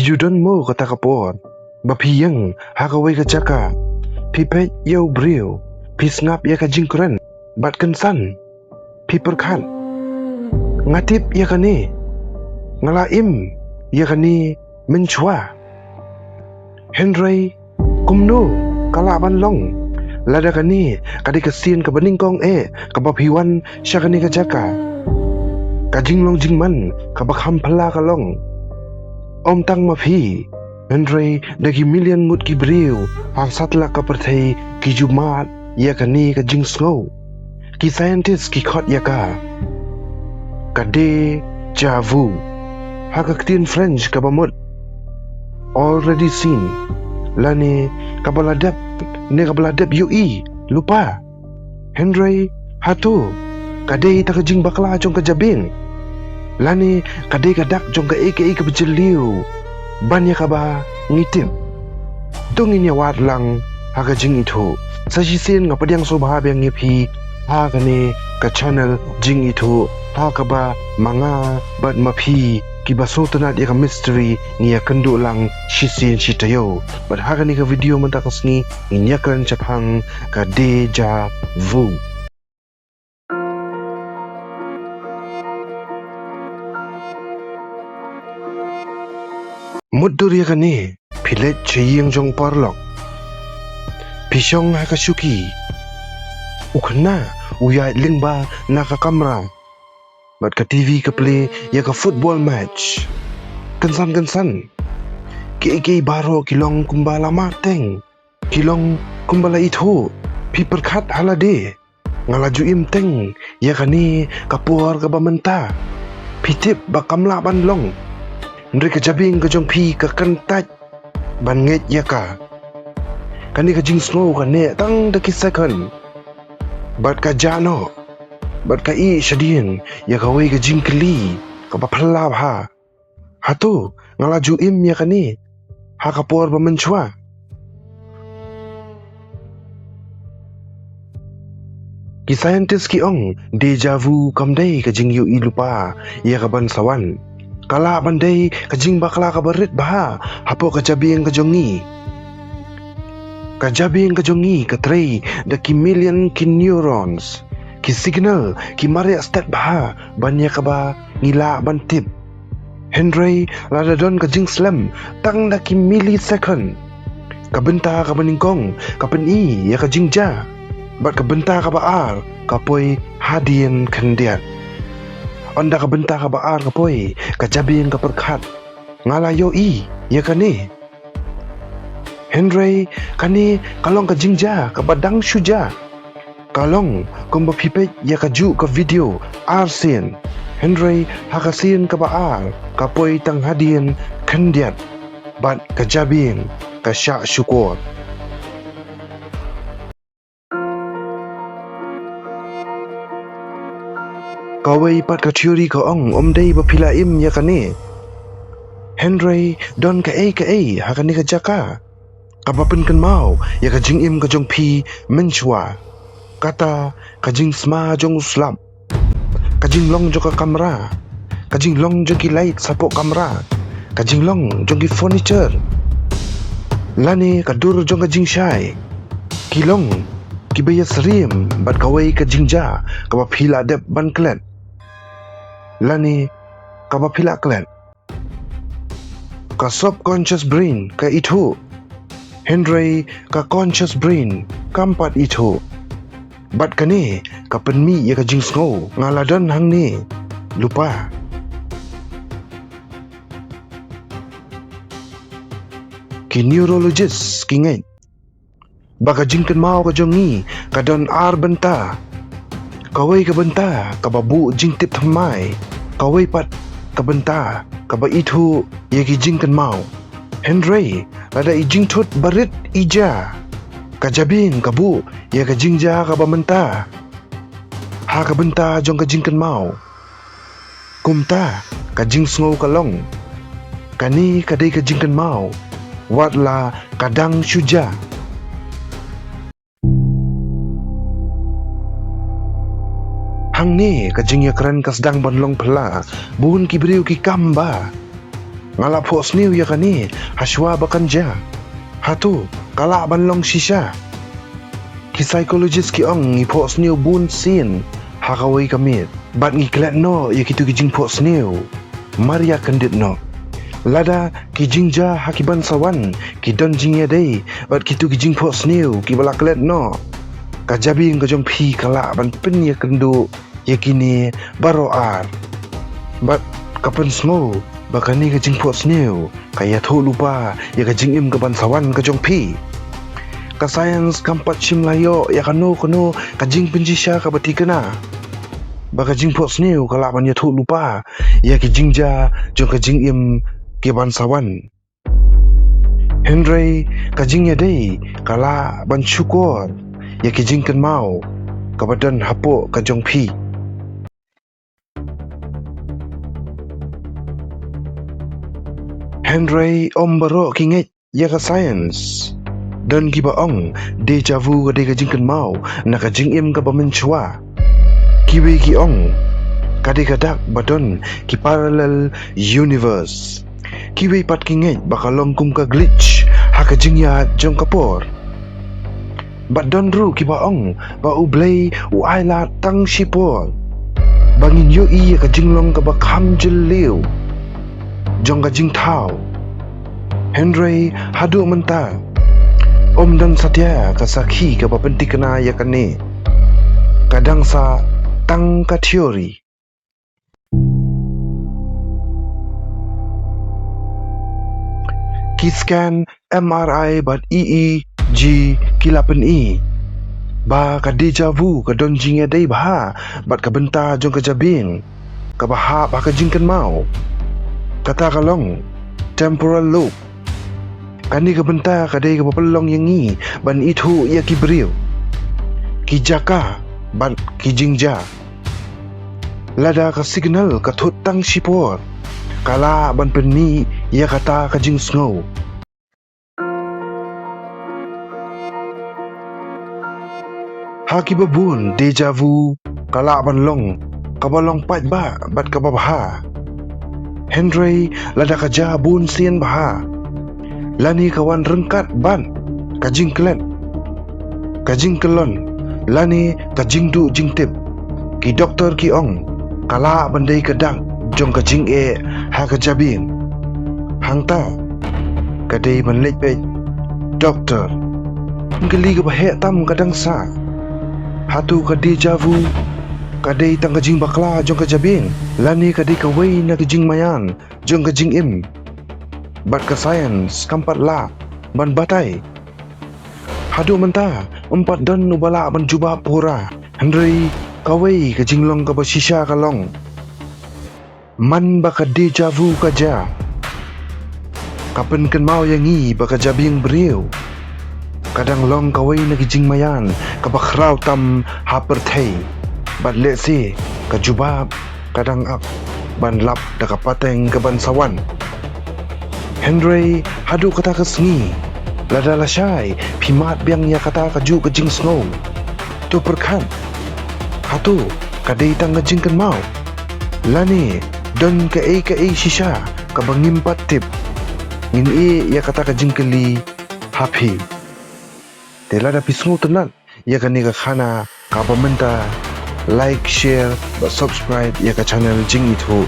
Judon mo kata kapor. Bapiyang hakaway ka jaka. Pipet yaw briw. Pisngap ya ka jingkuran. Bat kansan. Piperkan. Ngatip ya kani. Ngalaim ya kani menchwa. Henry kumno kalaban long. Lada kani kadi kasian kabaningkong kabapiwan siya kani ka jaka. Kajinglong jingman kabakham pala kalong. Om tang mapi Henry dagi million ngut ki briw ang satla ka perthai ki jumat ya kani ka jing snow ki scientist ki khot ya ka kade javu hakaktin French ka bamut already seen lani kabaladap UE lupa Henry hatu kade ta ka jing bakla jong ka jabing lani kade kadak jong ka eke bejeliu banyak kaba ngitip tungin ya wat lang haga jing itu sajisin ngapa diang sobhab yang ngipi ha kane ka channel jing itu ha kaba manga bat mapi ki baso tanat ya ka mystery ngia kendu lang shisin shitayo bat ha kane ka video mentakas ni nginyakran chapang ka deja vu. Mudur ya kani pilet chiyeng jong parlok pishong hakasuki ukna uya lingba naka kamera bat ka TV ka play ya ka football match kansan ke baro kilong kumbala mateng kilong kumbala itu piperkat halade ngalaju imteng ya kani kapur ka bamenta pitip bakamla banlong Ndri ka jabing ka jong pi ka kantat ban nget ya ka kani ka jing snow ka ne tang da kisakan bat ka jano bat ka i shadin ya ka wei ka jing kli ka bapala ha hatu ngalaju im ya kani ha ka por ba menchwa ki scientist ki ong deja vu kamdai ka jing yu i lupa ya ka ban sawan kala bandai kajing bakla ka barit baha hapo kajabing kajongi katray da ki million ki neurons ki signal ki mare stat baha banya ka ba ngila bantip Henry ladadon kajing slam tang da ki millisecond kabenta ka baningkong kapen i ya kajing ja bat kabenta ka baar kapoy hadien kandiat onda ka benta ka baar ka poy kajabing ka perkhat ngalayo i ya kani Henry kani kalong ka jingja ka badang shuja kalong kumba pipet ya kaju ka video arsin Henry hakasin ka baar ka poy tang hadien kandiat bat kajabing ka sya syukur kawai pat ka teori ka ong omdai bapila im ya kani Henry don ka hakani ka jaka kapapen kan mau ya ka jing im ka jong pi menchwa kata ka jing sma jong slap ka jing long jong ka kamera ka jing long jong ki light sapo kamera ka jing long jong ki furniture lani ka dur jong ka jing shai kilong ki baya serim bat kawai ka jing ja ka bapila dep ban klet lani kabapila klan ka subconscious brain ka itu Henry ka conscious brain kampat itu bat kani ka penmi ya ka jing snow ngaladan hang ni lupa ki neurologist kingai baka jingkan mau ka jongi ka don ar benta kawai ka benta ka babu jing tip thamai kawai pat ka benta ka ba itu ya ki jingkan mau Henry lada i jing tut barit ija ka jabing ka bu ya ka jingja ka ba menta ha ka benta jong ka jingkan mau kumta ka jing snow kalong kani kadai ka jingkan mau watla kadang shuja hang ni kajing ya keren kasdang banlong pela buhun ki beriu ki kamba Ngala po sniw ya kani, haswa bakan ja. Hatu, kala banlong shisha. Ki psychologist ki ong ngi po sniw bun sin, hakaway kamit. Bat ngi klet no, ya kitu kijing po sniw. Maria kendit no. Lada ki jingja hakiban sawan, ki don jingya day, bat kitu kijing po sniw, ki balak klet no. Kajabing kajong pi kala ban pen ya kendu, ya kini baro ar. Bat kapan smo, bakani kajing po sniw, kaya to lupa, ya kajing im kaban sawan kajong pi. Ka science kampat shim layo, ya kano kajing penjisha kabati kena. Ba kajing po sniw kala ban ya to lupa, ya kajing ja, jong kajing im kaban sawan. Henry kajing ya day, kala ban syukur, ya kajing kan mau, kabadan hapo kajong pi. Henry om baro kinget ya ka science. Dan gibaong deja vu ka de kajing kan mau na kajing im ka bamenchua. Kiwi giong kade kadak badon ki parallel universe. Kiwi pat kinget bakalong kum ka glitch ha kajing ya jong kapor. Badon ru kibaong ba ublay uayla tang shipol. Bangin yo iya kajing long ka bakham jeliu. Jong kajing tau. Henry hadu menta. Om dan Satya kasaki ka papenti kena ya kane. Kadang sa tang ka teori. Ki scan MRI bat EEG kilapen i. Ba ka deja vu ka don jing ya day baha bat ka benta jong ka jabing. Ka baha ba ka jing kan mau. Kata kalong temporal loop. Kani ka benta kadai ka papalong yang i ban itu ia ki beriu. Ki jaka ban ki jingja. Lada ka signal ka tutang sipor. Kala ban penmi ia kata ka jing snow. Haki babun deja vu kala ban long kabalong pat ba bat ka babaha. Henry lada ka jabun sien baha. Lani kawan rengkat ban kajing klen kajing kelon lani kajing du jing tip ki doktor ki ong kala bandai kedang jong kajing e ha kajabing hangta kadai manlej pe doktor ngeli ka bahe tam kadang sa hatu ka deja vu kadai tang kajing bakla jong kajabing lani kadai kawai na kajing mayan jong kajing im. Bat ka science kampat la ban batai. Hadu menta empat dan nubala ban jubah pura. Henry kawai ka jinglong ka basisha kalong. Man baka deja vu ka ja. Kapan kan mau yang i baka jabing beriu. Kadang long kawai na kijing mayan ka bakraw tam hapertay. Bat lesi ka jubab kadang up ban lap da kapateng ka bansawan. Henry hadu kata kesngi. Lada lasyai pimat biang ya kata kaju kejing snow. Tu perkan. Hatu kadai tang kejing kan mau. Lani don ke shisha ka bangimpat tip. Ngin ya kata kejing keli happy. Tela da pisngu tenan ya kani ka khana ka pamenta like share subscribe ya ka channel jing itu